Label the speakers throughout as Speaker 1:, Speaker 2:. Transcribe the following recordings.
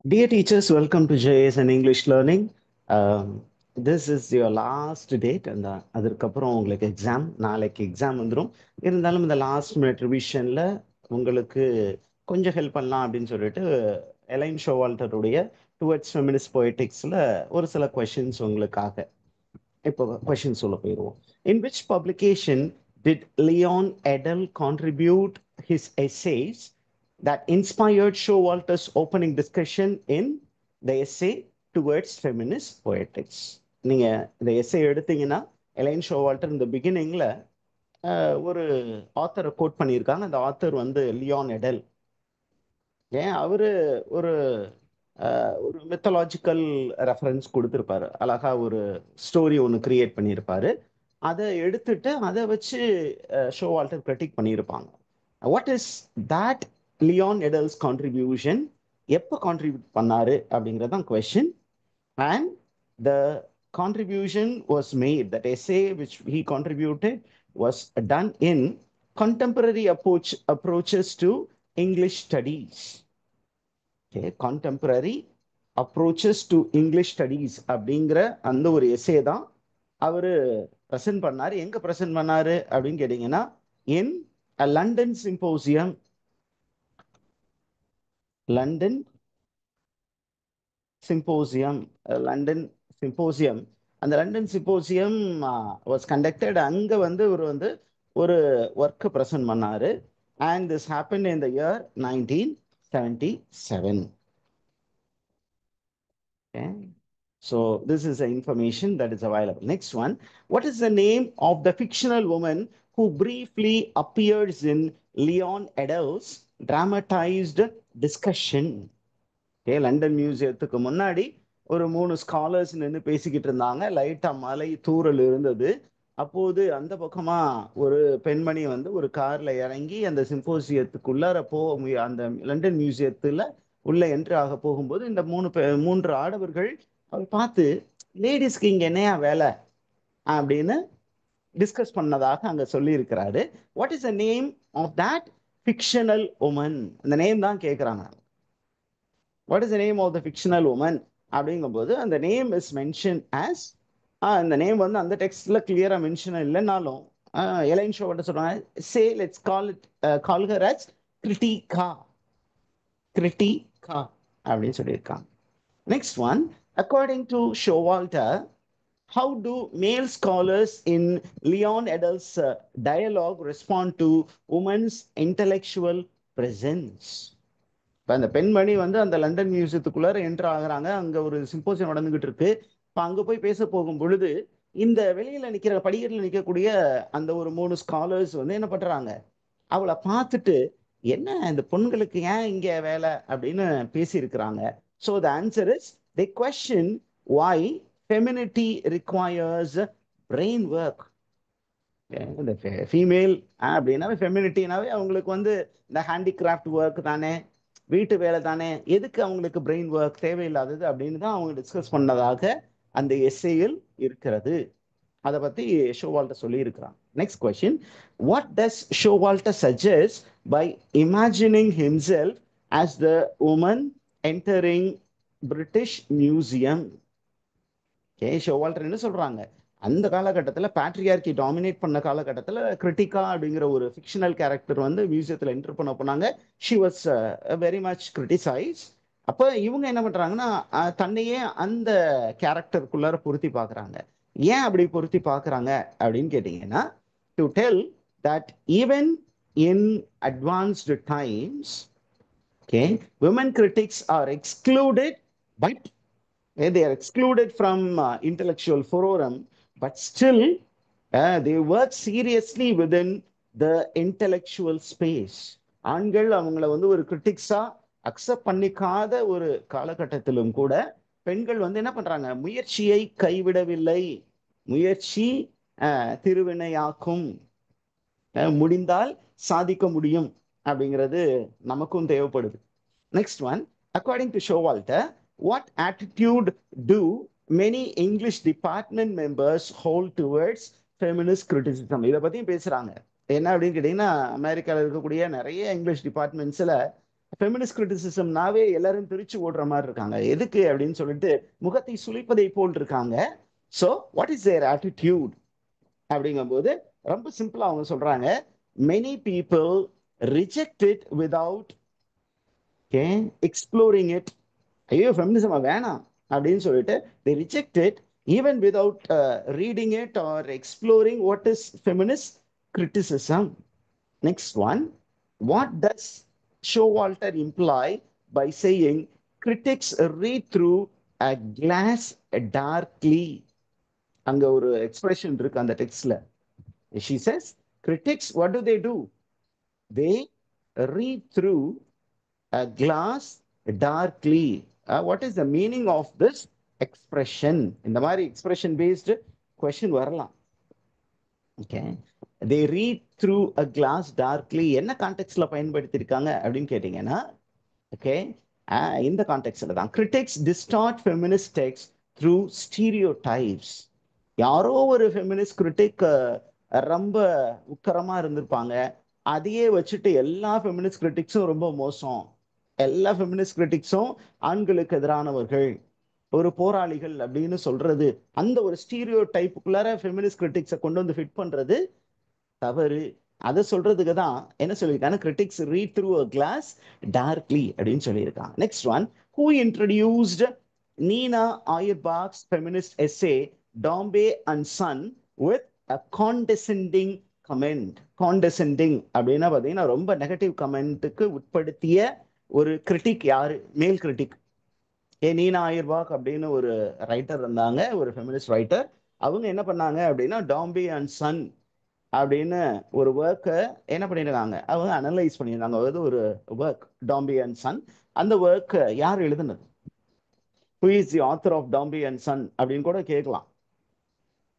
Speaker 1: Dear teachers, welcome to JS and English Learning. This is your last date and அதற்கப்புறம் உங்களுக்கு exam நாளைக்கு exam வந்துடும். இருந்தாலும் இந்த லாஸ்ட் மினிட் ரிவிஷனில் உங்களுக்கு கொஞ்சம் ஹெல்ப் பண்ணலாம் அப்படின்னு சொல்லிட்டு எலைன் ஷோவால்டருடைய டுவர்ட்ஸ் ஃபெமினிஸ்ட் பொயட்டிக்ஸில் ஒரு சில கொஷின்ஸ் உங்களுக்காக. இப்போ கொஷின் சொல்ல போயிடுவோம். In which publication did Leon Edel contribute his essays that inspired Showalter's opening discussion in the essay towards feminist poetics. நீங்க இந்த எஸ்ஸே எடுத்தீங்கன்னா எலைன் ஷோவால்டர் இந்த பிகினிங்ல ஒரு ஆத்தரை கோட் பண்ணியிருக்காங்க. அந்த ஆத்தர் வந்து லியான் எடல். ஏன் அவரு ஒரு ஒரு மெத்தலாஜிக்கல் ரெஃபரன்ஸ் கொடுத்துருப்பாரு. அழகா ஒரு ஸ்டோரி ஒன்று கிரியேட் பண்ணியிருப்பாரு. அதை எடுத்துட்டு அதை வச்சு ஷோவால்டர் கிரிட்டிக் பண்ணியிருப்பாங்க. What is that Leon Edel's contribution, எப்போ கான்ட்ரிபியூட் பண்ணாரு அப்படிங்கிறது தான் question. And the contribution was made, that essay which he contributed was done in contemporary approaches to English studies. Okay, contemporary approaches to English studies அப்படிங்கிற அந்த ஒரு essay தான் அவரு present பண்ணாரு. எங்க ப்ரெசென்ட் பண்ணாரு அப்படின்னு கேட்டீங்கன்னா in London symposium. London symposium London symposium அந்த லண்டன் சிம்போசியம் வாஸ் கண்டக்டட். அங்க வந்து இவர் வந்து ஒரு ஒர்க் ப்ரெசென்ட் பண்ணாரு. And this happen in the year 1977. Okay. So this is the information that is available. Next one, what is the name of the fictional woman who briefly appears in Leon Edel's dramatized discussion? Okay, London மியூசியத்துக்கு முன்னாடி ஒரு 3 scholars நின்று பேசிக்கிட்டு இருந்தாங்க. லைட்டா மலை தூறல் இருந்தது. அப்போது அந்த பக்கமா ஒரு பெண்மணி வந்து ஒரு கார்ல இறங்கி அந்த சிம்போசியத்துக்குள்ளார அந்த லண்டன் மியூசியத்துல உள்ள என்ட்ரி ஆக போகும்போது இந்த 3 ஆடவர்கள் அவர் பார்த்து, லேடிஸ்க்கு இங்க என்னையா வேலை அப்படின்னு டிஸ்கஸ் பண்ணதாக அங்க சொல்லி இருக்கிறாரு. What is the name of that fictional woman? அந்த நேம் தான் கேட்கிறாங்க. What is the name of the fictional woman அப்படிங்கும்போது அந்த நேம் இஸ் மென்ஷன் ஆஸ், இந்த நேம் வந்து அந்த டெக்ஸ்ட்ல கிளியரா மென்ஷன் இல்லைனாலும் எலைன் ஷோவல்டர் சொல்றாங்க, say let's call her as Critica. Critica அப்படின்னு சொல்லியிருக்காங்க. Next one, according to Showalter, how do male scholars in Leon Edel's dialogue respond to women's intellectual presence? இப்போ அந்த பெண்மணி வந்து அந்த லண்டன் மியூசியத்துக்குள்ளார என்ட்ரு ஆகுறாங்க. அங்க ஒரு சிம்போசியம் நடந்துகிட்டு இருக்கு. இப்போ அங்க போய் பேச போகும் பொழுது இந்த வெளியில நிக்கிற படிக்கட்டில் நிற்கக்கூடிய அந்த ஒரு 3 ஸ்காலர்ஸ் வந்து என்ன பண்றாங்க, அவளை பார்த்துட்டு என்ன இந்த பொண்களுக்கு ஏன் இங்க வேலை அப்படின்னு பேசி இருக்கிறாங்க. So the answer is the question why femininity requires brain work. இந்த ஃபீமேல் அப்படின்னாவே ஃபெமினிட்டினாவே அவங்களுக்கு வந்து இந்த ஹேண்டிகிராஃப்ட் ஒர்க் தானே, வீட்டு வேலை தானே, எதுக்கு அவங்களுக்கு பிரெயின் ஒர்க் தேவையில்லாதது அப்படின்னு தான் அவங்க டிஸ்கஸ் பண்ணதாக அந்த எஸ்ஏயில் இருக்கிறது. அதை பத்தி ஷோவால்டர் சொல்லி இருக்கிறான். Next question, what does Showalter suggest by imagining himself as the woman entering British Museum? Showalter என்ன சொல்றாங்க, அந்த காலகட்டத்தில் பேட்ரியார்கி டாமினேட் பண்ண காலகட்டத்தில் கிரிட்டிகா அப்படிங்கிற ஒரு ஃபிக்ஷனல் கேரக்டர் வந்து மியூசியத்தில் என்டர் பண்ண போனாங்க. She was very much criticise. அப்போ இவங்க என்ன பண்றாங்கன்னா தன்னையே அந்த கேரக்டருக்குள்ளார பொருத்தி பார்க்குறாங்க. ஏன் அப்படி பொருத்தி பார்க்குறாங்க அப்படின்னு கேட்டிங்கன்னா, to tell that even in advanced times, okay, women critics are excluded, but they are excluded from intellectual forum, but still they work seriously within the intellectual space. ஆண்கள் அவங்கள வந்து ஒரு கிரிட்டிக்ஸா அக்செப்ட் பண்ணிக்காத ஒரு காலகட்டத்திலும் கூட பெண்கள் வந்து என்ன பண்றாங்க, முயற்சியை கைவிடவில்லை. முயற்சி திருவினையாக்கும், முடிந்தால் சாதிக்க முடியும் அப்படிங்கிறது நமக்கும் தேவைப்படுது. Next one, according to Showalter, what attitude do many English department members hold towards feminist criticism? இதை பத்தியும் பேசுறாங்க. என்ன அப்படின்னு கேட்டீங்கன்னா, அமெரிக்காவில் இருக்கக்கூடிய நிறைய இங்கிலீஷ் டிபார்ட்மெண்ட்ஸ்ல ஃபெமினிஸ்ட் கிரிட்டிசிசம்னாவே எல்லாரும் பிரிச்சு ஓடுற மாதிரி இருக்காங்க. எதுக்கு அப்படின்னு சொல்லிட்டு முகத்தை சுளிப்பதை போல் இருக்காங்க. So what is there attitude அப்படிங்கும்போது ரொம்ப சிம்பிளா அவங்க சொல்றாங்க, many people reject it without exploring it. ஐயோ ஃபெமினிசம் வேணாம் அப்படின்னு சொல்லிட்டு they reject it even without reading it or exploring what is feminist criticism. Next one, what does Showalter imply by saying critics read through a glass darkly? அங்க ஒரு expression இருக்கு அந்த டெக்ஸ்ட்ல. She says critics, what do? They read through a glass darkly. What is the meaning of this expression? இந்த மாதிரி expression based question வரலாம். Okay, they read through a glass darkly என்ன கான்டெக்ட்ல பயன்படுத்தியிருக்காங்க அப்படின்னு கேட்டீங்கன்னா, ஓகே, இந்த கான்டெக்ட்ல தான் critics distort feminist text through stereotypes. யாரோ ஒரு ஃபெமினிஸ்ட் கிரிட்டிக் ரொம்ப உக்கரமா இருந்திருப்பாங்க, அதையே வச்சுட்டு எல்லா ஃபெமினிஸ்ட் கிரிட்டிக்ஸும் ரொம்ப மோசம், எல்லா ஃபெமினிஸ்ட் கிரிட்டிக்ஸும் ஆண்களுக்கு எதிரானவர்கள், ஒரு போராளிகள் அப்படின்னு சொல்றது, அந்த ஒரு ஸ்டீரியோ டைப்புக்குள்ளார ஃபெமினிஸ்ட் கிரிட்டிக்ஸை கொண்டு வந்து ஃபிட் பண்றது தவறு. அதை சொல்றதுக்கு தான் என்ன சொல்லியிருக்காங்க, critics read through a glass darkly அப்படின்னு சொல்லியிருக்காங்க. Next one, who introduced Nina Auerbach's feminist essay Dombey and Son with a condescending comment. Condescending அப்படின்னா பார்த்தீங்கன்னா ரொம்ப நெகட்டிவ் கமெண்ட்டுக்கு உட்படுத்திய ஒரு கிரிட்டிக் யாரு, மேல் கிரிட்டிக். நீனா ஆயர்பாக் அப்படின்னு ஒரு ரைட்டர் இருந்தாங்க, ஒரு ஃபெமினிஸ்ட் ரைட்டர். அவங்க என்ன பண்ணாங்க அப்படின்னா டாம்பே அண்ட் சன் அப்படின்னு ஒரு ஒர்க்கை என்ன பண்ணியிருக்காங்க, அவங்க அனலைஸ் பண்ணியிருந்தாங்க. அதாவது ஒரு ஒர்க் டாம்பே அண்ட் சன். அந்த ஒர்க் யார் எழுதுனது, who is the author of Dombey and Son அப்படின்னு கூட கேட்கலாம்.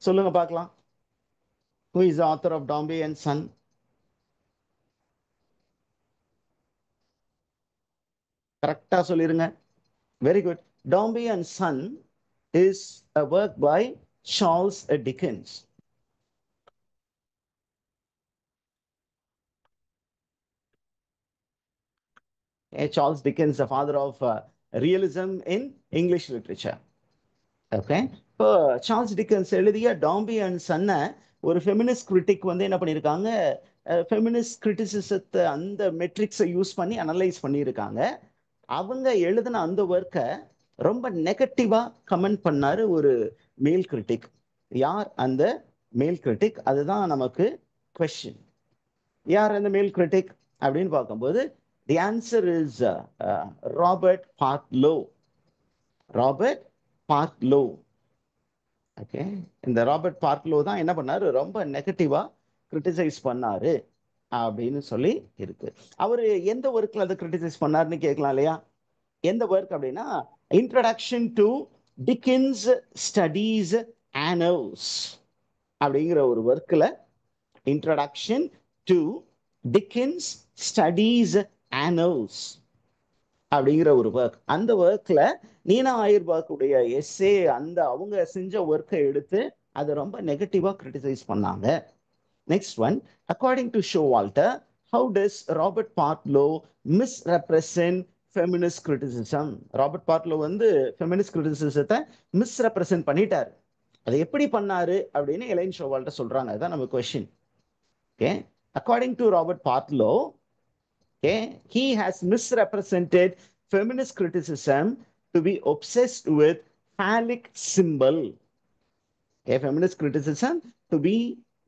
Speaker 1: சொல்லுங்க பார்க்கலாம், who is the author of Dombey and Son? கரெக்டா சொல்லிருங்க. Very good. Dombey and Son is a work by Charles Dickens. Charles Dickens, the father of realism in English literature. Okay, இப்போ Charles Dickens எழுதிய டாம்பே and சன்னை ஒரு feminist critic வந்து என்ன பண்ணியிருக்காங்க, feminist கிரிட்டிசிசத்தை அந்த மெட்ரிக்ஸை use பண்ணி அனலைஸ் பண்ணியிருக்காங்க. அவங்க எழுதின அந்த ஒர்க்கை ரொம்ப நெகட்டிவா கமெண்ட் பண்ணாரு ஒரு மேல் கிரிட்டிக். யார் அந்த மேல் கிரிட்டிக்? அதுதான் நமக்கு கொஸ்டின். யார் அந்த மேல் கிரிட்டிக் அப்படின்னு பார்க்கும்போது the answer is Robert Partlow. Robert Partlow. Okay, இந்த ராபர்ட் பார்ட்லோ தான் என்ன பண்ணாரு, ரொம்ப நெகட்டிவா கிரிட்டிசைஸ் பண்ணாரு அப்படின்னு சொல்லி இருக்கு. அவரு எந்த ஒர்க்ல அதை கிரிட்டிசைஸ் பண்ணாருன்னு கேட்கலாம் இல்லையா? எந்த ஒர்க் அப்படின்னா, இன்ட்ரடக்ஷன் டு டிக்கின்ஸ் ஸ்டடீஸ் ஆனல்ஸ் அப்படிங்கிற ஒரு ஒர்க்ல, இன்ட்ரடக்ஷன் டு டிக்கின்ஸ் ஸ்டடீஸ் ஆனல்ஸ் அப்படிங்கிற ஒரு ஒர்க். அந்த ஒர்க்ல நீனா ஆயர்பாக்குடைய எஸ்ஸே, அந்த அவங்க செஞ்ச ஒர்க்கை எடுத்து அதை ரொம்ப நெகட்டிவா கிரிட்டிசைஸ் பண்ணாங்க. Next one, according to Showalter, how does Robert Partlow misrepresent feminist criticism? Robert Partlow வந்து ஃபெமினிஸ்ட் கிரிட்டிசிசத்தை மிஸ்ரெப்ரசன்ட் பண்ணிட்டாரு. அதை எப்படி பண்ணாரு அப்படின்னு எலைன் ஷோவால்டர் சொல்றாங்க. அதுதான் நம்ம question. Okay, according to Robert Partlow, okay, he has misrepresented feminist criticism to be obsessed with phallic symbol. Okay, feminist criticism to be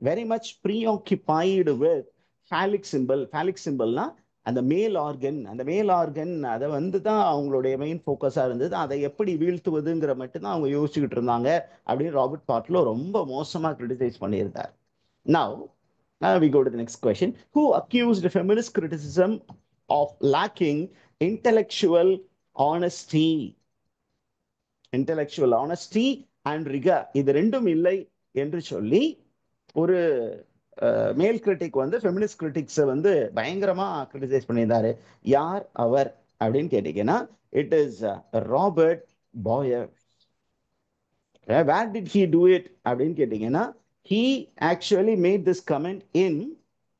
Speaker 1: very much preoccupied with phallic symbol. Phallic symbolனா அந்த மேல் organ, அந்த மேல் organ அதை வந்து தான் அவங்களுடைய main ஃபோக்கஸாக இருந்தது. அதை எப்படி வீழ்த்துவதுங்கிற மட்டும்தான் அவங்க யோசிச்சுக்கிட்டு இருந்தாங்க அப்படின்னு ராபர்ட் பார்ட்லோ ரொம்ப மோசமாக கிரிட்டிசைஸ் பண்ணியிருந்தார். Now we go to the next question. Who accused feminist criticism of lacking intellectual honesty? Intellectual honesty and rigor, இது ரெண்டும் இல்லை என்று சொல்லி ஒரு மேல் கிரிட்டிக் வந்து ஃபெமினிஸ்ட் கிரிட்டிக்ஸை வந்து பயங்கரமா கிரிட்டிசைஸ் பண்ணியிருந்தாரு. யார் அவர் அப்படின்னு கேட்டீங்கன்னா, it is Robert பாயர். Where did he do it அப்படின்னு கேட்டீங்கன்னா, he actually made this comment in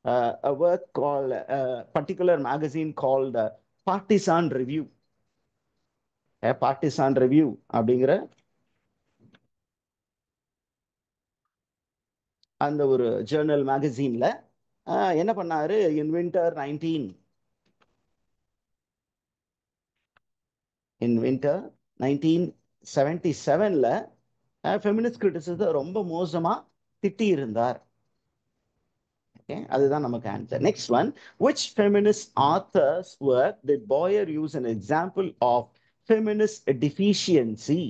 Speaker 1: a work called, a particular magazine called partisan review, partisan review அப்படிங்கிற அந்த ஒரு ஜேர்னல் மேகசீன்ல என்ன பண்ணாரு, இன் வின்டர் 1977ல ஃபெமினிஸ்ட் கிரிட்டிசிசத்தை ரொம்ப மோசமா திட்டி இருந்தார். அதுதான் நமக்கு answer. Next one, which feminist author's work did Boyer use an example of feminist deficiency?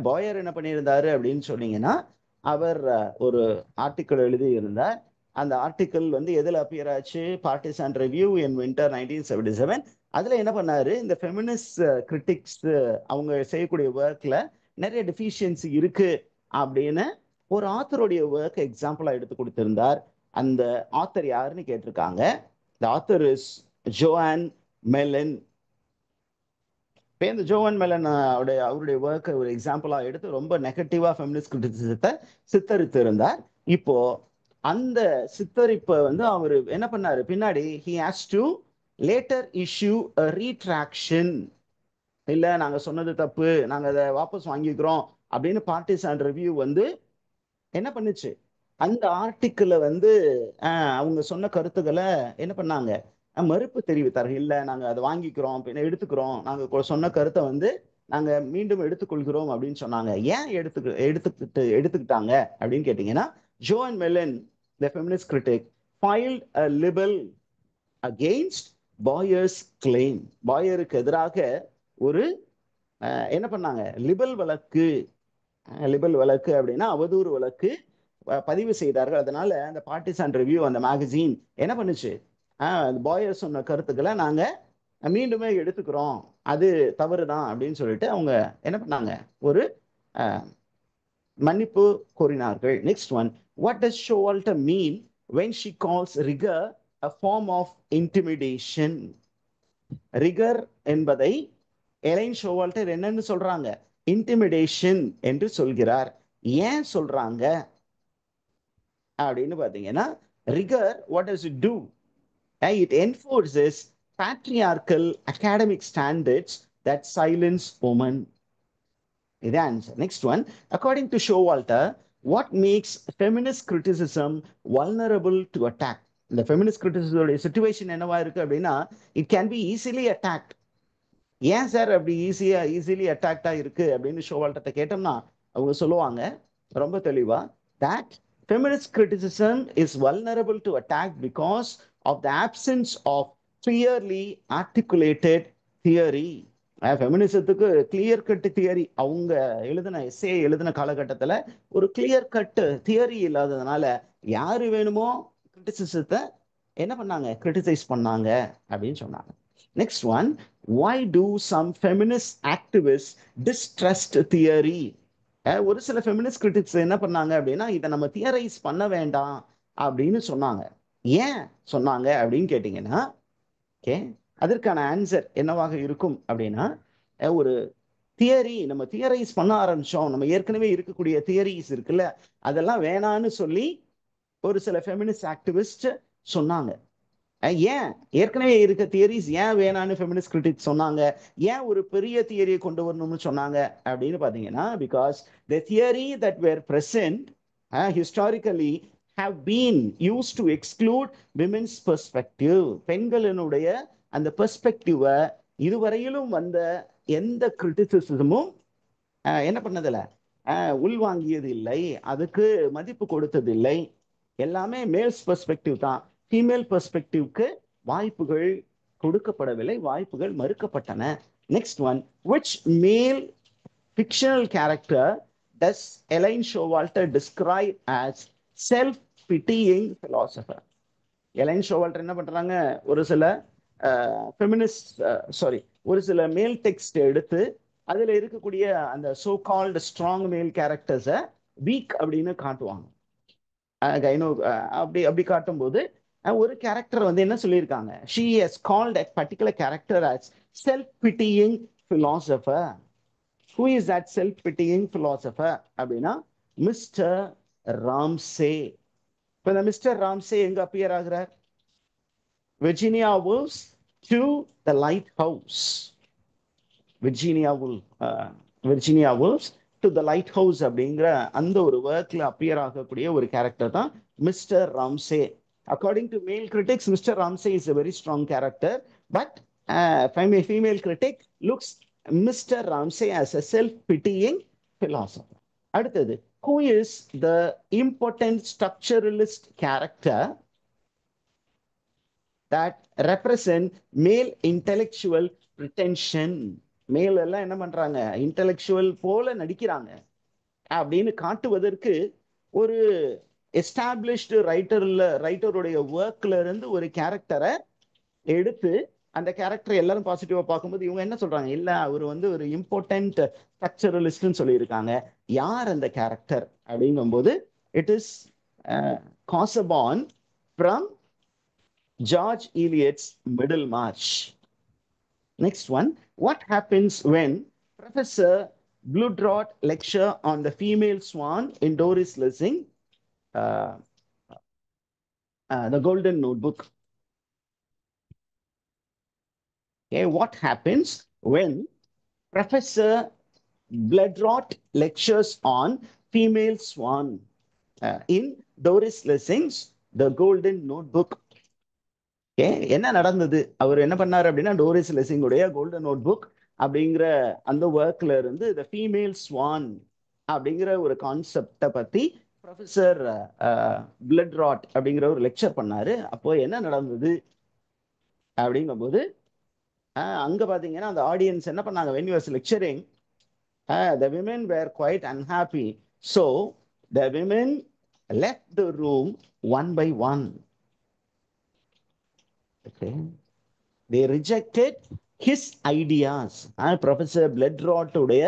Speaker 1: பாயர் என்ன பண்ணியிருந்தாரு அப்படின்னு சொன்னீங்கன்னா, அவர் ஒரு ஆர்டிக்கிள் எழுதி இருந்தார். அந்த ஆர்டிக்கிள் வந்து எதில் அப்பியர் ஆச்சு, பார்ட்டிசான் ரிவ்யூ இன் வின்டர் 1977. அதுல என்ன பண்ணாரு, இந்த ஃபெமினிஸ்ட் கிரிட்டிக்ஸ் அவங்க செய்யக்கூடிய ஒர்க்ல நிறைய டெஃபிஷியன்சி இருக்கு அப்படின்னு ஒரு ஆத்தருடைய ஒர்க் எக்ஸாம்பிளா எடுத்து கொடுத்திருந்தார். அந்த ஆத்தர் யாருன்னு கேட்டிருக்காங்க. The author is Joan Mellen. இந்த ஜோவன் மெலன் அவருடைய ஒர்க் ஒரு எக்ஸாம்பிளா எடுத்து ரொம்ப நெகட்டிவா ஃபெமினிஸ்ட் கிரிட்டிசிசத்தை சித்தரித்து இருந்தார். இப்போ அந்த சித்தரிப்பை வந்து அவர் என்ன பண்ணாரு, பின்னாடி he has to later issue a retraction. இல்ல நாங்க சொன்னது தப்பு, நாங்க அதை வாபஸ் வாங்கிக்கிறோம் அப்படின்னு பார்ட்டிசான் ரிவ்யூ வந்து என்ன பண்ணுச்சு, அந்த ஆர்டிக்கிளை வந்து அவங்க சொன்ன கருத்துக்களை என்ன பண்ணாங்க, மறுப்பு தெரிவித்தார்கள். இல்லை நாங்க அதை வாங்கிக்கிறோம், பின்ன எடுத்துக்கிறோம், நாங்க சொன்ன கருத்தை வந்து நாங்க மீண்டும் எடுத்துக்கொள்கிறோம் அப்படின்னு சொன்னாங்க. ஏன் எடுத்துக்கிட்டாங்க அப்படின்னு கேட்டீங்கன்னா, Joan Mellen the feminist critic filed a libel against Boyers claim. பாயருக்கு எதிராக ஒரு என்ன பண்ணாங்க, லிபல் வழக்கு அப்படின்னா அவதூறு வழக்கு பதிவு செய்தார்கள். அதனால அந்த பார்ட்டிசான் ரிவ்யூ அந்த மேகசீன் என்ன பண்ணுச்சு, பாயர் சொன்ன கருத்துக்களை நாங்க மீண்டுமே எடுத்துக்கிறோம், அது தவறுதான் அப்படின்னு சொல்லிட்டு அவங்க என்ன பண்ணாங்க, ஒரு மன்னிப்பு கோரினார்கள். Next one, what does Showalter mean when she calls rigor a form of intimidation? Rigour என்பதை எலைன் ஷோவால்டர் என்னன்னு சொல்றாங்க, இன்டிமிடேஷன் என்று சொல்கிறார். ஏன் சொல்றாங்க அப்படின்னு பாத்தீங்கன்னா, rigour what does it do, it enforces patriarchal academic standards that silence women. இது answer. Next one, according to Showalter, what makes feminist criticism vulnerable to attack? இந்த ஃபெமினிஸ்ட் கிரிட்டிசிசோட சிச்சுவேஷன் என்னவா இருக்கு அப்படின்னா, it can be easily attacked. ஏன் sir அப்படி easily அட்டாக்டா இருக்கு அப்படின்னு ஷோவால்டர்ட்ட கேட்டோம்னா அவங்க சொல்லுவாங்க ரொம்ப தெளிவா, that feminist criticism is vulnerable to attack because of the absence of clearly articulated theory. ஃபெமினிசத்துக்கு கிளியர் கட் தியரி, அவங்க எழுதின காலகட்டத்தில் ஒரு கிளியர் கட் தியரி இல்லாததுனால யாரு வேணுமோ கிரிட்டிசிசத்தை என்ன பண்ணாங்க, கிரிட்டிசைஸ் பண்ணாங்க அப்படின்னு சொன்னாங்க. Next one, why do some feminist activists distrust theory? ஒரு சில ஃபெமினிஸ்ட் கிரிட்டிக்ஸ் என்ன பண்ணாங்க அப்படின்னா, இதை நம்ம தியரைஸ் பண்ண வேண்டாம் அப்படின்னு சொன்னாங்க. ஏன் சொன்னாங்க அப்படின்னு கேட்டீங்கன்னா, ஓகே, அதற்கான ஆன்சர் என்னவாக இருக்கும் அப்படின்னா, ஒரு தியரி நம்ம தியரைஸ் பண்ண ஆரம்பிச்சோம், நம்ம ஏற்கனவே இருக்கக்கூடிய தியரிஸ் இருக்குல்ல, அதெல்லாம் வேணான்னு சொல்லி ஒரு சில ஃபெமினிஸ்ட் ஆக்டிவிஸ்ட் சொன்னாங்க. ஏன் ஏற்கனவே இருக்க தியரிஸ் ஏன் வேணான்னு ஃபெமினிஸ்ட் கிரிட்டிக்ஸ் சொன்னாங்க, ஏன் ஒரு பெரிய தியரியை கொண்டு வரணும்னு சொன்னாங்க அப்படின்னு பார்த்தீங்கன்னா, because the theory that were present historically have been used to exclude women's perspective. பெண்களினுடைய அந்த பெர்ஸ்பெக்டிவை இதுவரையிலும் வந்த எந்த கிரிட்டிசிசமும் என்ன பண்ணதில்ல, உள்வாங்கியது இல்லை, அதுக்கு மதிப்பு கொடுத்தது இல்லை. எல்லாமே மேல்ஸ் பெர்ஸ்பெக்டிவ் தான், ஃபீமேல் பெர்ஸ்பெக்டிவ்க்கு வாய்ப்புகள் கொடுக்கப்படவில்லை, வாய்ப்புகள் மறுக்கப்பட்டன. Next one, which male fictional character does Elaine Showalter describe as self-pitying philosopher? Elaine Showalter என்ன பண்றாங்க, ஒரு சில ஒரு சில மேல் டெக்ஸ்ட் எடுத்து அதுல இருக்கக்கூடிய அந்த சோ கால்டு ஸ்ட்ராங் மேல் கேரக்டர்ஸை வீக் அப்படின்னு காட்டுவாங்க. அப்படி காட்டும் போது ஒரு கேரக்டர் வந்து என்ன சொல்லியிருக்காங்க, she has called a particular character as self-pitying philosopher. Who is that self-pitying philosopher அப்படின்னா, மிஸ்டர் ராம்சே. இப்ப இந்த மிஸ்டர் ராம்சே எங்க அப்பியர் ஆகிறார், Virginia Wolff to the lighthouse. Virginia Woolf, Virginia Woolf to the lighthouse அப்படிங்கிற அந்த ஒரு ஒர்க்ல appear ஆகக்கூடிய ஒரு கேரக்டர் தான் mister Ramsay. According to male critics, Mr. Ramsay is a very strong character, but female critic looks Mr. Ramsay as a self-pitying philosopher. அடுத்தது, who is the important structuralist character that represent male intellectual pretension? மேல் எல்லாம் என்ன பண்றாங்க, intellectual போல நடிக்கிறாங்க அப்படின்னு காட்டுவதற்கு ஒரு எஸ்டாப்ளிஷ்டு ரைட்டருடைய ஒர்க்ல இருந்து ஒரு கேரக்டரை எடுத்து அந்த கேரக்டர் எல்லாரும் பாசிட்டிவா பார்க்கும்போது இவங்க என்ன சொல்றாங்க, இல்ல அவர் வந்து ஒரு இம்பார்ட்டன்ட் ஸ்ட்ரக்சரலிஸ்ட்னு சொல்லியிருக்காங்க. யார் அந்த கேரக்டர் அப்படிங்கும்போது it is Casaubon from George Eliot's Middlemarch. Next one, what happens when Professor Bloodrot lecture on the female swan in Doris Lessing, The Golden Notebook? Okay, what happens when Professor Bloodrot lectures on female swan in Doris Lessing's The Golden Notebook? என்ன நடந்தது, அவர் என்ன பண்ணாரு அப்படின்னா Tories லெசிங்குடைய golden note book அப்படிங்கிற அந்த ஒர்க்ல இருந்து the female Swan அப்படிங்கிற ஒரு கான்செப்டை பத்தி ப்ரொஃபசர் பிளட்ராட் அப்படிங்கிற ஒரு லெக்சர் பண்ணாரு. அப்போ என்ன நடந்தது அப்படிங்கும்போது அங்க பாத்தீங்கன்னா அந்த ஆடியன்ஸ் என்ன பண்ணாங்க, when he was lecturing, the women were quite unhappy, so the women left the room one by one. Okay, they rejected his ideas. Professor பிளட்ராட் உடைய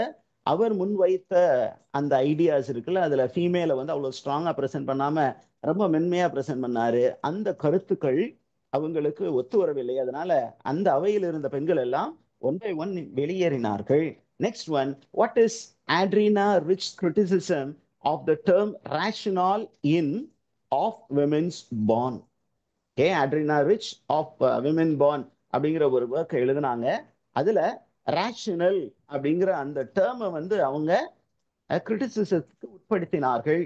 Speaker 1: அவர் முன்வைத்த அந்த ஐடியாஸ் இருக்குல்ல, அதுல ஃபீமேலை வந்து அவ்வளவு ஸ்ட்ராங்கா பிரசன்ட் பண்ணாம ரொம்ப மென்மையா பிரசன்ட் பண்ணாரு. அந்த கருத்துக்கள் அவங்களுக்கு ஒத்து வரவில்லை. அதனால அந்த அவையில் இருந்த பெண்கள் எல்லாம் ஒன் பை ஒன் வெளியேறினார்கள். Next one, what is Adrienne Rich criticism of the term rational in of women's born? Adrienne Rich of women born அப்படிங்கிற ஒரு ஒர்க் எழுதினாங்க. அதுல ரேஷனல் அப்படிங்கிற அந்த டேர்மை வந்து அவங்க கிரிட்டிசிசத்துக்கு உட்படுத்தினார்கள்.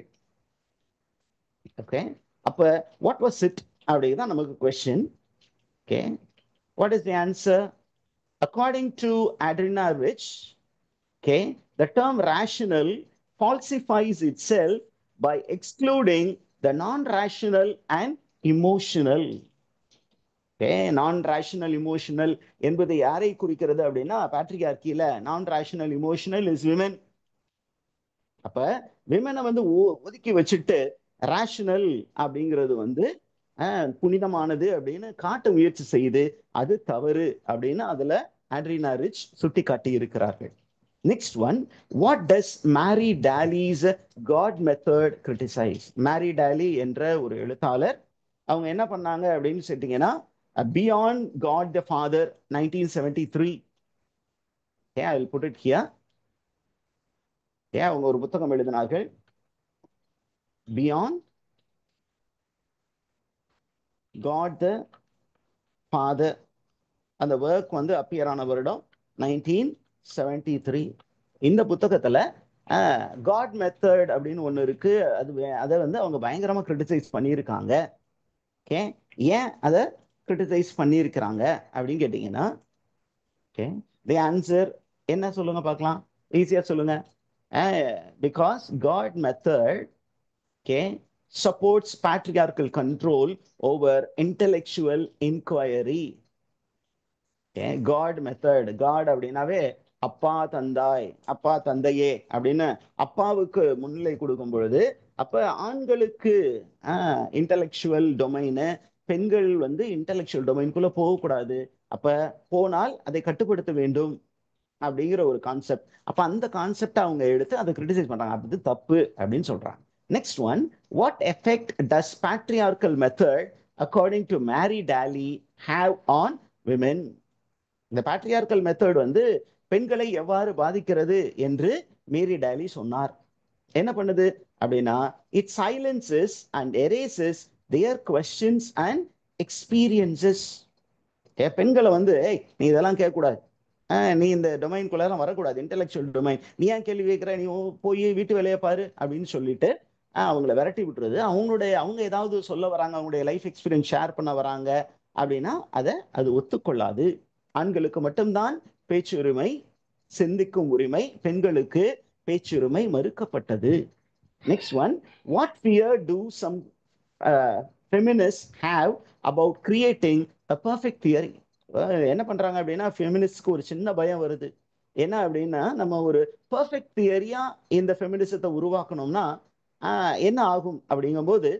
Speaker 1: ஓகே, அப்ப வாட் வாஸ் இட் அப்படிதான் நமக்கு question. Okay, what is the answer? According to Adrienne Rich, okay, the term rational falsifies itself by excluding the non-rational and emotional. நான் ரேஷனல் இமோஷனல் என்பது யாரை குறிக்கிறது அப்படின்னா பேட்ரியார்கியில நான் ரேஷனல் இமோஷனல் இஸ் விமென். அப்ப விமெனை வந்து ஒதுக்கி வச்சுட்டு ரேஷனல் அப்படிங்கிறது வந்து புனிதமானது அப்படின்னு காட்ட முயற்சி செய்து அது தவறு அப்படின்னு அதுல ஆட்ரினா ரிச் சுட்டி காட்டி இருக்கிறார்கள். Next one, what does Mary Daly's god method criticise? Mary Daly என்ற ஒரு எழுத்தாளர் அவங்க என்ன பண்ணாங்க அப்படின்னு சொல்லிட்டீங்கன்னா Beyond God the Father 1973. Okay, I will put it here. அவங்க ஒரு புத்தகம் எழுதினார்கள், Beyond God the Father. அந்த ஒர்க் வந்து அப்பியர் ஆன வருடம் 1973. இந்த புத்தகத்துல காட் மெத்தட் அப்படின்னு ஒண்ணு இருக்கு. அதை வந்து அவங்க பயங்கரமா கிரிட்டிசைஸ் பண்ணியிருக்காங்க. ஓகே, ஏன் அதை கிரிட்டிசைஸ் பண்ணியிருக்கிறாங்க அப்படின்னு கேட்டீங்கன்னா, ஓகே, தி ஆன்சர் என்ன சொல்லுங்க பார்க்கலாம், ஈஸியா சொல்லுங்க. Because god method, okay, supports patriarchal control over intellectual inquiry. Okay, God method, God அப்படின்னாவே அப்பா தந்தாய், அப்பா தந்தையே அப்படின்னு அப்பாவுக்கு முன்னிலை கொடுக்கும் பொழுது அப்ப ஆண்களுக்கு இன்டலெக்சுவல் டொமைனு, பெண்கள் வந்து இன்டலெக்சுவல் டொமைனுக்குள்ள போகக்கூடாது, அப்ப போனால் அதை கட்டுப்படுத்த வேண்டும் அப்படிங்கிற ஒரு கான்செப்ட். அப்ப அந்த கான்செப்ட் அவங்க எடுத்து அதை கிரிட்டிசைஸ் பண்றாங்க, அது தப்பு அப்படின்னு சொல்றாங்க. Next one, what effect does patriarchal method according to Mary Daly have on women? இந்த பேட்ரியார்கல் மெத்தட் வந்து பெண்களை எவ்வாறு பாதிக்கிறது என்று மேரி டாலி சொன்னார். என்ன பண்ணுது அப்படின்னா, it silencers and erases their questions and experiences. பெண்களை வந்து ஏய் நீ இதெல்லாம் கேட்கக்கூடாது, நீ இந்த டொமைன்குள்ளெல்லாம் வரக்கூடாது, இன்டெலெக்சுவல் டொமைன், நீ ஏன் கேள்வி கேட்குற, நீ போய் வீட்டு வேலையை பாரு அப்படின்னு சொல்லிட்டு அவங்கள விரட்டி விட்டுறது. அவங்க ஏதாவது சொல்ல வராங்க, அவங்களுடைய லைஃப் எக்ஸ்பீரியன்ஸ் ஷேர் பண்ண வராங்க அப்படின்னா அது ஒத்துக்கொள்ளாது. ஆண்களுக்கு மட்டும்தான் பேச்சுரிமை, சிந்திக்கும் உரிமை, பெண்களுக்கு பேச்சுரிமை மறுக்கப்பட்டது. Next one, what fear to some feminists have about creating a perfect theory? என்ன பண்றாங்க அப்படின்னா, ஃபெமினிஸ்ட்க்கு ஒரு சின்ன பயம் வருது. என்ன அப்படின்னா, நம்ம ஒரு பர்ஃபெக்ட் தியரியா இந்த ஃபெமினிசத்தை உருவாக்கணும்னா என்ன ஆகும் அப்படிங்கும்போது,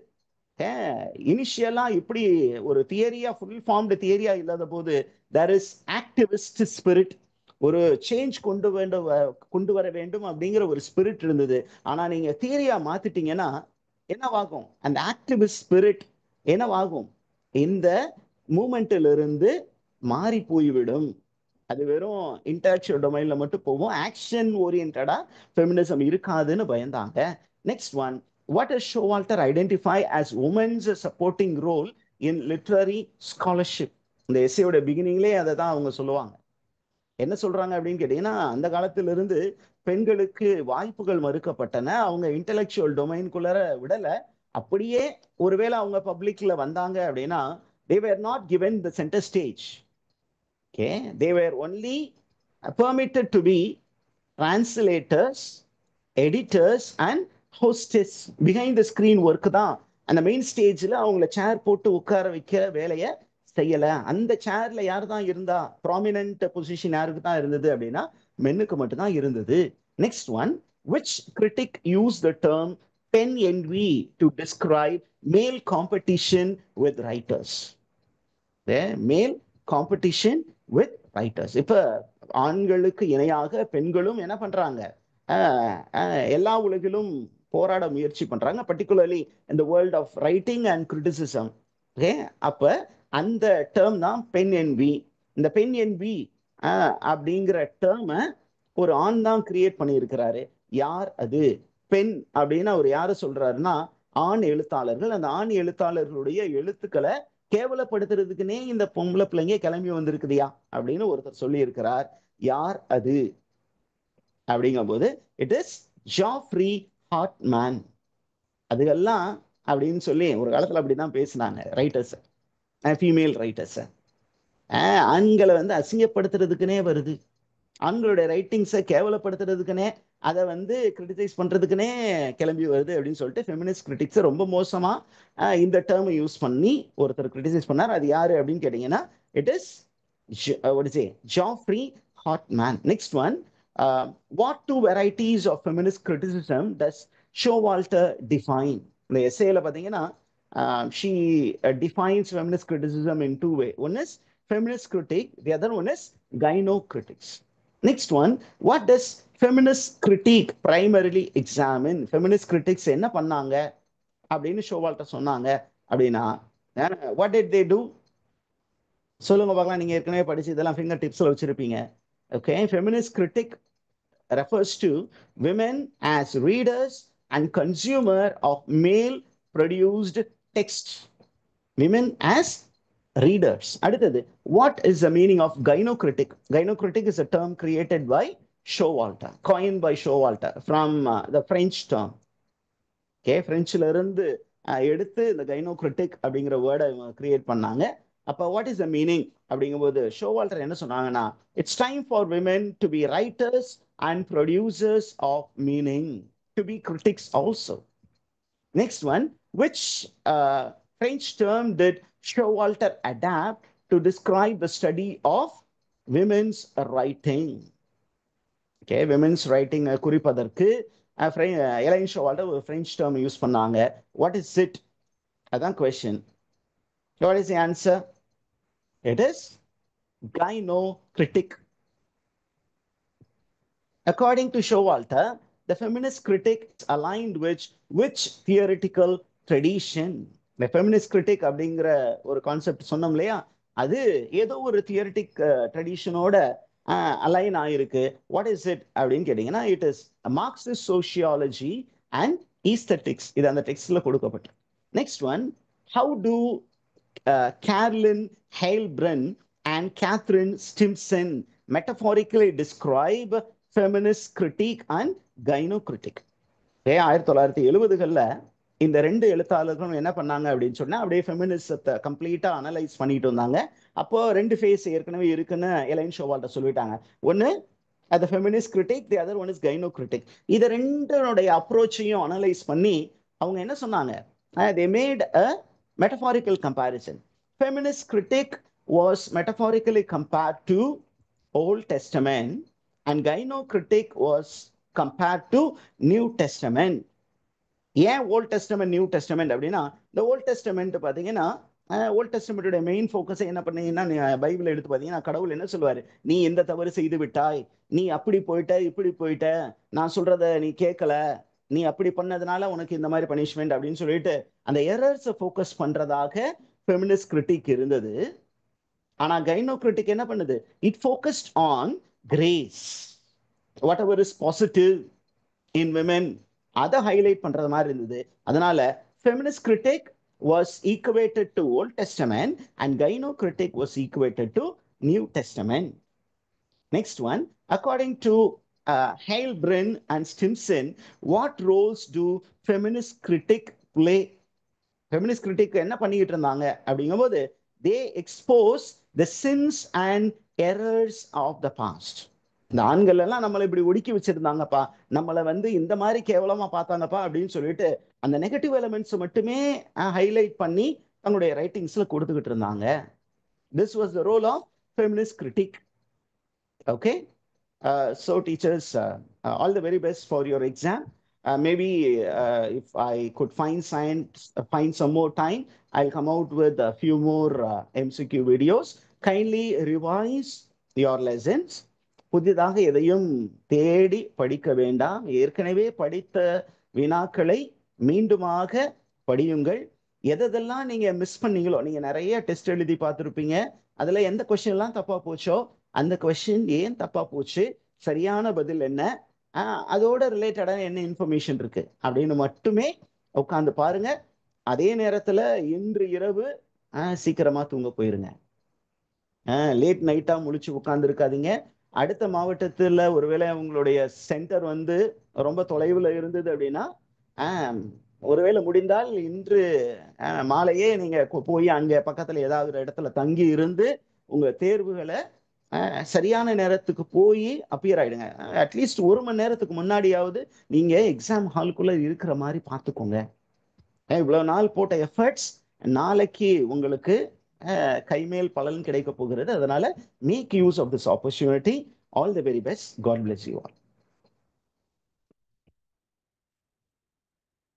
Speaker 1: இனிஷியலா இப்படி ஒரு தியரியா, ஃபுல் ஃபார்ம்டு தியரியா இல்லாத போது there is activist spirit, ஒரு சேஞ்ச் கொண்டு வர வேண்டும் அப்படிங்கிற ஒரு ஸ்பிரிட் இருந்தது. ஆனா நீங்க தியரியா மாத்திட்டீங்கன்னா என்னவாகும், அந்த ஆக்டிவிஸ்ட் ஸ்பிரிட் என்னவாகும், இந்த மூமெண்ட்ல இருந்து மாறி போய்விடும். அது வெறும் இன்டலெக்சுவல் டொமைன்ல மட்டும் போகும், ஆக்ஷன் ஓரியன்டா ஃபெமினிசம் இருக்காதுன்னு பயந்தாங்க. Next one, what does Showalter identify as women's supporting role in literary scholarship? இந்த எஸ்ஏயோட பிகினிங்லேயே அதை தான் அவங்க சொல்லுவாங்க. என்ன சொல்றாங்க அப்படின்னு கேட்டீங்கன்னா, அந்த காலத்திலிருந்து பெண்களுக்கு வாய்ப்புகள் மறுக்கப்பட்டன, அவங்க இன்டெலெக்சுவல் டொமைன்குள்ள விடல. அப்படியே ஒருவேளை அவங்க பப்ளிக்ல வந்தாங்க அப்படின்னா they were not given the center stage. Okay, they were only permitted to be translators, editors and hostess. behind the screen work தான். அந்த மெயின் ஸ்டேஜ்ல அவங்கள சேர் போட்டு உட்கார வைக்கிற வேலையை செய்யல. அந்த சேர்ல யார் தான் இருந்தா, ப்ராமினன்ட் பொசிஷன் யாருக்கு தான் இருந்தது அப்படின்னா மென்னுக்கு மட்டும்தான் இருந்தது. Next one, which critic used the term pen envy to describe male competition with writers? மேல் காம்படிஷன் வித் ரைட்டர்ஸ். இப்ப ஆண்களுக்கு இணையாக பெண்களும் என்ன பண்றாங்க, எல்லா உலகிலும் போராட முயற்சி பண்றாங்க, பர்டிகுலர்லி இந்த world of writing and criticism. Okay, அப்ப அந்த டேர்ம் தான் பென் என்வி. இந்த பென் என்வி அப்படிங்கிற டேர்மை ஒரு ஆண் தான் கிரியேட் பண்ணியிருக்கிறாரு. யார் அது? பெண் அப்படின்னு அவர் யாரு சொல்றாருன்னா, ஆண் எழுத்தாளர்கள். அந்த ஆண் எழுத்தாளர்களுடைய எழுத்துக்களை கேவலப்படுத்துறதுக்குன்னே இந்த பொம்பளை பிள்ளைங்க கிளம்பி வந்திருக்குதியா அப்படின்னு ஒருத்தர் சொல்லி இருக்கிறார். யார் அது அப்படிங்கும் போது இட் இஸ் ஜாஃப்ரி ஹார்ட்மேன். அதுகெல்லாம் அப்படின்னு சொல்லி ஒரு காலத்துல அப்படிதான் பேசினாங்க ரைட்டர்ஸ், ஃபீமேல் ரைட்டர்ஸ். ஆண்களை வந்து அசிங்கப்படுத்துறதுக்குன்னே வருது, ஆண்களுடைய ரைட்டிங்ஸை கேவலப்படுத்துறதுக்குன்னே, அதை வந்து கிரிட்டிசைஸ் பண்றதுக்குன்னே கிளம்பி வருது அப்படின்னு சொல்லிட்டு ஃபெமினிஸ்ட் கிரிட்டிக்ஸை ரொம்ப மோசமா இந்த டேர்மை யூஸ் பண்ணி ஒருத்தர் கிரிட்டிசைஸ் பண்ணார். அது யாரு அப்படின்னு கேட்டீங்கன்னா it is Geoffrey Hartman. Next one, what two varieties of feminist criticism does Showalter define? இந்த எஸ்ஏல பார்த்தீங்கன்னா she defines feminist criticism in two ways. One is feminist critique, the other one is gynocritics. Next one, what does feminist critique primarily examine? Feminist critics என்ன பண்ணாங்க அப்படின்னு ஷோவால்டர் சொன்னாங்க அப்படின்னா, what did they do? சொல்லுங்க பார்க்கலாம், நீங்க ஏற்கனவே படிச்சு இதெல்லாம் ஃபிங்கர் டிப்ஸ்ல வச்சிருப்பீங்க. Okay, feminist critic refers to women as readers and consumer of male produced text. Women as readers. அடுத்தது, what is the meaning of gynocritic? Gynocritic is a term created by Showalter, coined by Showalter from the French term. Okay, Frenchல இருந்து எடுத்து இந்த gynocritic அப்படிங்கிற வேர்டை create பண்ணாங்க. அப்ப what is the meaning அப்படிங்கும்போது ஷோவால்டர் என்ன சொன்னாங்கன்னா, it's time for women to be writers and producers of meaning, to be critics also. Next one, which French term did Showalter adapt to describe the study of women's writing? Okay, women's writing குறிப்பதற்கு A-line ஷோவால்டர் ஒரு French term use பண்ணாங்க. What is it? அதான் question. What is the answer? It is gynocritic. According to Showalter, the feminist critic is aligned with which theoretical tradition? The feminist critic அப்படிங்கிற ஒரு concept சொன்னோம் இல்லையா, அது ஏதோ ஒரு தியரிட்டிக் ட்ரெடிஷனோட அலைன் ஆயிருக்கு. வாட் இஸ் இட் அப்படின்னு கேட்டீங்கன்னா, it is Marxist sociology and aesthetics. இது அந்த டெக்ஸ்ட்ல கொடுக்கப்பட்டு. Next one, how do Carolyn Heilbrunn and Catherine Stimson metaphorically describe feminist critique and gynocritique. 1970களில் இந்த ரெண்டு எழுத்தாளர்களும் என்ன பண்ணாங்க அப்படின்னு சொன்னா அப்படியே ஃபெமினிசத்தை கம்ப்ளீட்டா அனலைஸ் பண்ணிட்டு வந்தாங்க. அப்போ ரெண்டு ஃபேஸ் ஏற்கனவே இருக்குன்னு எலைன் ஷோவால்ட்ட சொல்லிட்டாங்க. ஒன்னு the feminist critic, the other one is gynocritic. இது ரெண்டனுடைய அப்ரோச்சையும் அனலைஸ் பண்ணி அவங்க என்ன சொன்னாங்க, they made a metaphorical comparison. Feminist critic was metaphorically compared to Old Testament and gynocritic was compared to New Testament. ஏன் ஓல்ட் டெஸ்டமெண்ட் நியூ டெஸ்டமெண்ட் அப்படின்னா, இந்த volt testament பார்த்தீங்கன்னா volt டெஸ்டமெண்டோட main ஃபோக்கஸை என்ன பண்ணீங்கன்னா, பைபிள் எடுத்து பார்த்தீங்கன்னா கடவுள் என்ன சொல்லுவார், நீ எந்த தவறு செய்து விட்டாய், நீ அப்படி போயிட்ட இப்படி போயிட்ட, நான் சொல்றத நீ கேட்கல, நீ அப்படி பண்ணதுனால உனக்கு இந்த மாதிரி பனிஷ்மெண்ட் அப்படின்னு சொல்லிட்டு அந்த எரர்ஸை ஃபோக்கஸ் பண்றதாக ஃபெமினிஸ்ட் கிரிட்டிக் இருந்தது. ஆனா கைனோக்ரிட்டிக் என்ன பண்ணுது, it focused on grace, what ever is positive in women, அதை ஹைலைட் பண்றது மாதிரி இருந்தது. அதனால feminist critic was equated to Old Testament and gynocritic was equated to New Testament. Next one, according to Heilbrin and Stimson, what roles do feminist critic play? Feminist critic என்ன பண்ணிட்டு இருந்தாங்க அப்படிங்கும்போது, they expose the sins and errors of the past. இந்த ஆண்கள் எல்லாம் நம்மளை இப்படி ஒடுக்கி வச்சிருந்தாங்கப்பா, நம்மளை இந்த மாதிரி கேவலமா பார்த்தாங்கப்பா அப்படின்னு சொல்லிட்டு அந்த நெகட்டிவ் எலிமெண்ட்ஸ் மட்டுமே ஹைலைட் பண்ணி தன்னுடைய ரைட்டிங்ஸ்ல கொடுத்துக்கிட்டு இருந்தாங்க. This was the role of feminist critic. Okay, so teachers, all the very best for your exam. Maybe if I could find some more time, I'll come out with a few more MCQ videos. Kindly revise your lessons. புதிதாக எதையும் தேடி படிக்க வேண்டாம், ஏற்கனவே படித்த வினாக்களை மீண்டுமாக படியுங்கள். எதெல்லாம் நீங்க மிஸ் பண்ணீங்களோ, நீங்க நிறைய டெஸ்ட் எழுதி பார்த்துருப்பீங்க, அதுல எந்த கொஸ்டின் எல்லாம் தப்பா போச்சோ அந்த கொஸ்டின் ஏன் தப்பா போச்சு, சரியான பதில் என்ன, அதோட ரிலேட்டடான என்ன இன்ஃபர்மேஷன் இருக்கு அப்படின்னு மட்டுமே உட்காந்து பாருங்க. அதே நேரத்துல இன்று இரவு சீக்கிரமா தூங்க போயிருங்க. லேட் நைட்டா முழிச்சு உட்கார்ந்து இருக்காதீங்க. அடுத்த மாவட்டத்துல ஒருவேளை உங்களுடைய சென்டர் ரொம்ப தொலைவில் இருந்தது அப்படின்னா, ஒருவேளை முடிந்தால் இன்று மாலையே நீங்க போய் அங்க பக்கத்துல ஏதாவது ஒரு இடத்துல தங்கி இருந்து உங்க தேர்வுகளை சரியான நேரத்துக்கு போய் அப்பியர் ஆயிடுங்க. அட்லீஸ்ட் 1 மணி நேரத்துக்கு முன்னாடியாவது நீங்க எக்ஸாம் ஹாலுக்குள்ள இருக்கிற மாதிரி பார்த்துக்கோங்க. இவ்வளவு நாள் போட்ட எஃபர்ட்ஸ் நாளைக்கு உங்களுக்கு கைமேல் பலன் கிடைக்க போகிறது. அதனால make use of this opportunity. All the very best. God bless you all.